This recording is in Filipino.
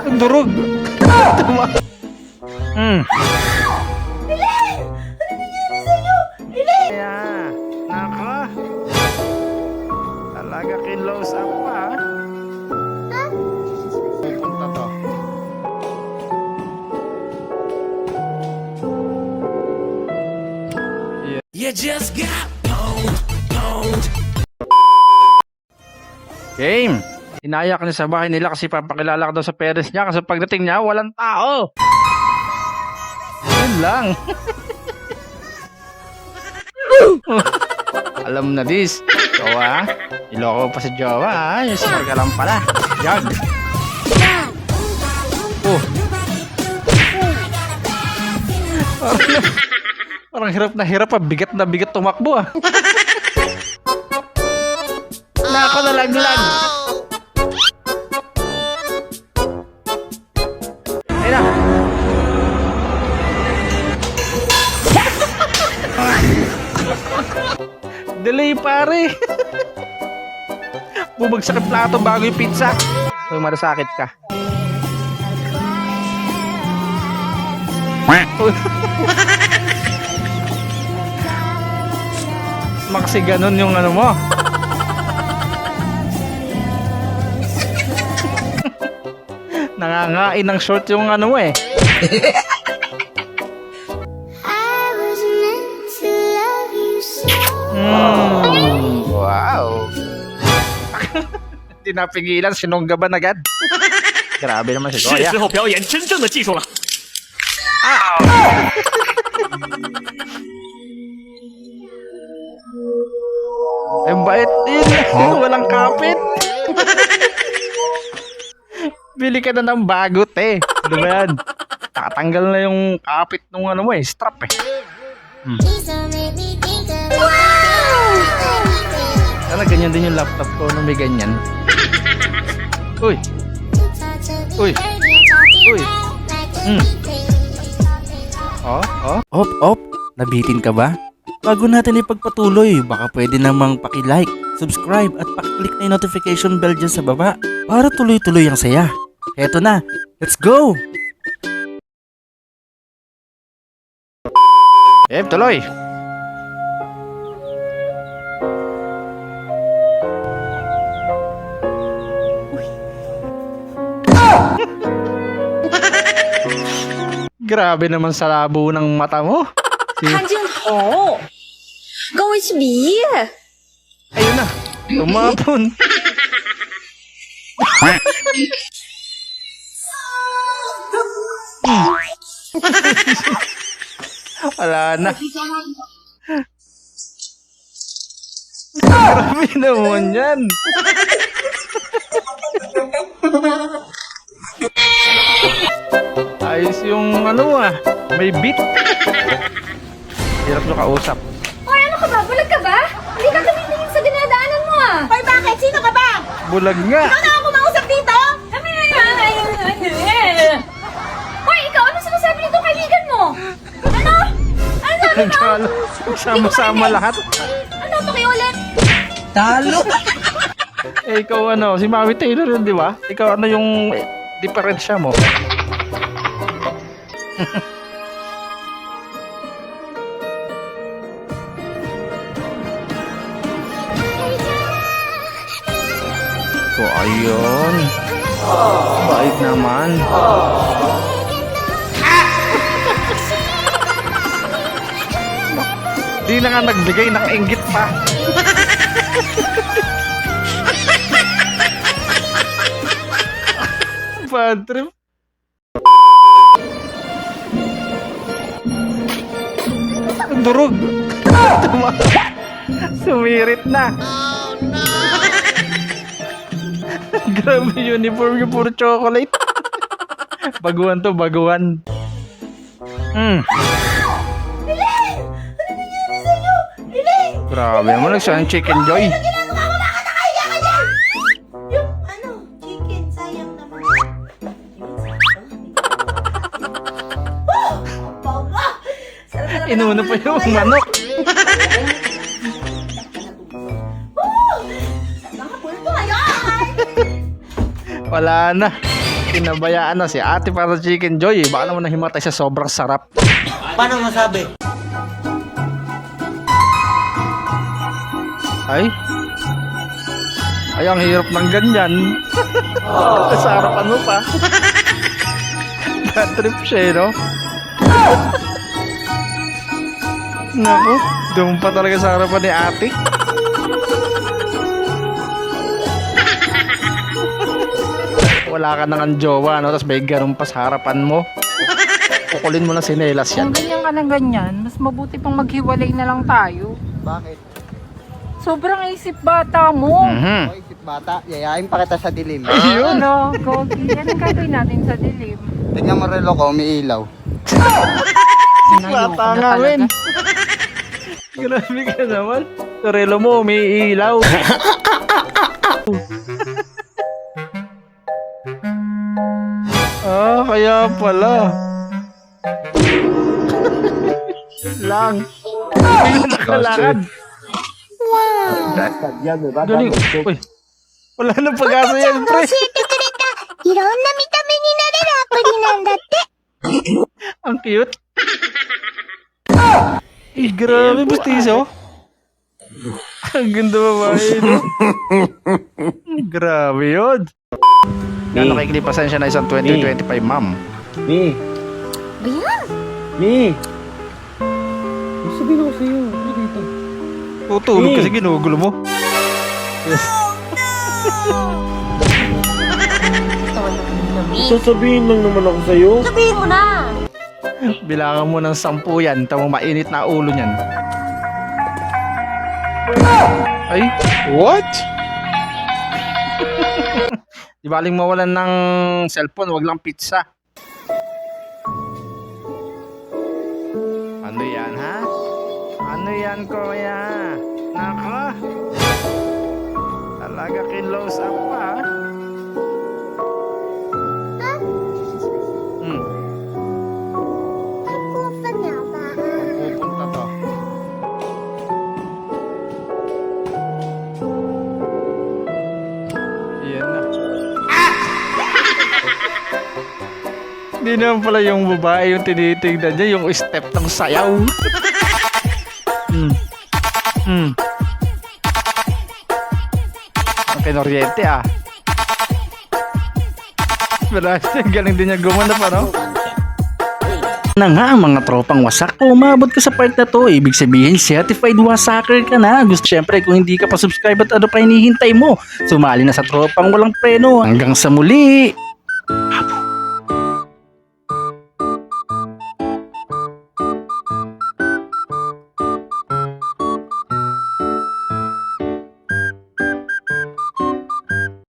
Durog. Tama. Elaine! Ano nangyari sa'yo? Elaine! Kaya, nako. Talaga kinlose up pa. Pupunta to. You just got pwned. Game. Inayak niya sa bahay nila kasi papakilala ka daw sa parents niya kasi pagdating niya, walang tao. Yun lang. Alam na this. Jowa. Iloko pa si Jowa ha. Yung smart ka lang pala. Jag. Oh. Parang hirap na hirap pa. Bigat na bigat tumakbo ah. Nako na laglag. Ayun na. Delay pare. Bumagsak ang plato bago yung pizza. Uy, marasakit ka. Makasi ganun yung ano mo. Nangangain ng short yung ano mo eh. Wow. Hindi napigilan, sinunggaban agad. Grabe naman si 是 Goya. 时候表演真正的技术了。 Ang bait din. Walang kapit. Bili ka na ng bagot eh. Ano ba yan? Tatanggal na yung kapit nung ano mo eh. Strap eh. Sana ganyan din yung laptop ko nung may ganyan. Uy. Uy. Uy. Oh. Op, nabitin ka ba? Bago natin ipagpatuloy, baka pwede namang paki-like, subscribe at paki-click na yung notification bell dyan sa baba para tuloy-tuloy ang saya. Eto na, let's go! Tuloy. Grabe naman sa labo ng mata mo. 潘镜头，跟我一起比。 Ayun na. Tumapon. Wala na. Grabe naman yan. Ayos yung ano ah. May beat. Hirap nyo kausap. Hoy, ano ka ba? Bulag ka ba? Hindi ka tumitingin sa dinadaanan mo ah. Hoy, bakit? Sino ka ba? Bulag nga. Ikaw na ako mausap dito? Kami na yan. Hoy, ikaw, ano sinasabi nito kaibigan mo? Ano? Ano? Sama-sama lahat. Ano? Pakiulit. Talo! Eh, ikaw ano, si Mami Taylor yun, di ba? Ikaw ano yung diferensya mo? So, ayun. Bait naman. Di na nga nagbigay ng inggit pa. Bad trip. Durog. Tama. Sumirit na. Grabe uniform yung puro chocolate. Baguhan to, baguhan. Elaine! Ano nangyari sa'yo? Elaine! Grabe mo, nagsayang chicken joy. Ano ginagawa mo? Bakit nakahiya ka dyan? Yung ano, chicken, sayang naman. Baba! Sarap-sarap Inuna ng pa yung ulo ko manok. Sarap ng pulpo ngayon! Wala na. Pinabayaan na si ate para sa Chicken Joy. Baka naman nahimatay sa sobrang sarap. Paano masabi? Ay? Ay, ang hirap ng ganyan. Sa harapan mo pa. Bad trip siya, eh, no? Naku, doon pa talaga sa harapan ni ate. Wala ka nang jowa, no? Tapos may ganun pa sa harapan mo. Kukulin mo na sinelas yan. Kung ganyan ka ng ganyan, mas mabuti pang maghiwalay na lang tayo. Bakit? Sobrang isip bata mo. Mhm. O isip bata, yayain pa kita sa dilim. Ayun. Ano, Gogi, anong gagawin natin sa dilim? Tingnan mo relo ko, umiilaw. Sinayo Bata nga, men. Grabe ka naman. Torelo mo, may ilaw. Kaya pala. Lang. Nakalakad. Galing. Uy. Wala na pag-asa yan, pre. いろんな見た目になれるアプリなんだって。 Ang cute. Eh, grabe, bustiso. Ang ganda babae, no? Grabe yun. Gano'ng kaiklipasan siya na isang 2025, ma'am? Mi! Ayan. Mi! Sabihin ako sa'yo. Ano dito? Tutulog kasi ginugulo mo. Sasabihin lang naman ako sa'yo. Sabihin mo na. Bilangan mo ng 10 yan. Tamang mainit na ulo niyan. Ay, what? Di baling mawalan ng cellphone, wag lang pizza. Ano yan, ha? Ano yan, kuya? Nako. Talaga close up pa, ha? Hmm. Saan nga ba? Pupunta to. Yan na. Hindi naman pala yung babae yung tinitignan niya, yung step ng sayaw. Ang kinoriente, ah. Pero galing din niya gumanap, ano? Na nga ang mga tropang wasak. Kung umabot ka sa part na to, ibig sabihin certified wasaker ka na. Gusto syempre kung hindi ka pa subscribe at ano pa hinihintay mo, sumali na sa tropang walang preno. Hanggang sa muli!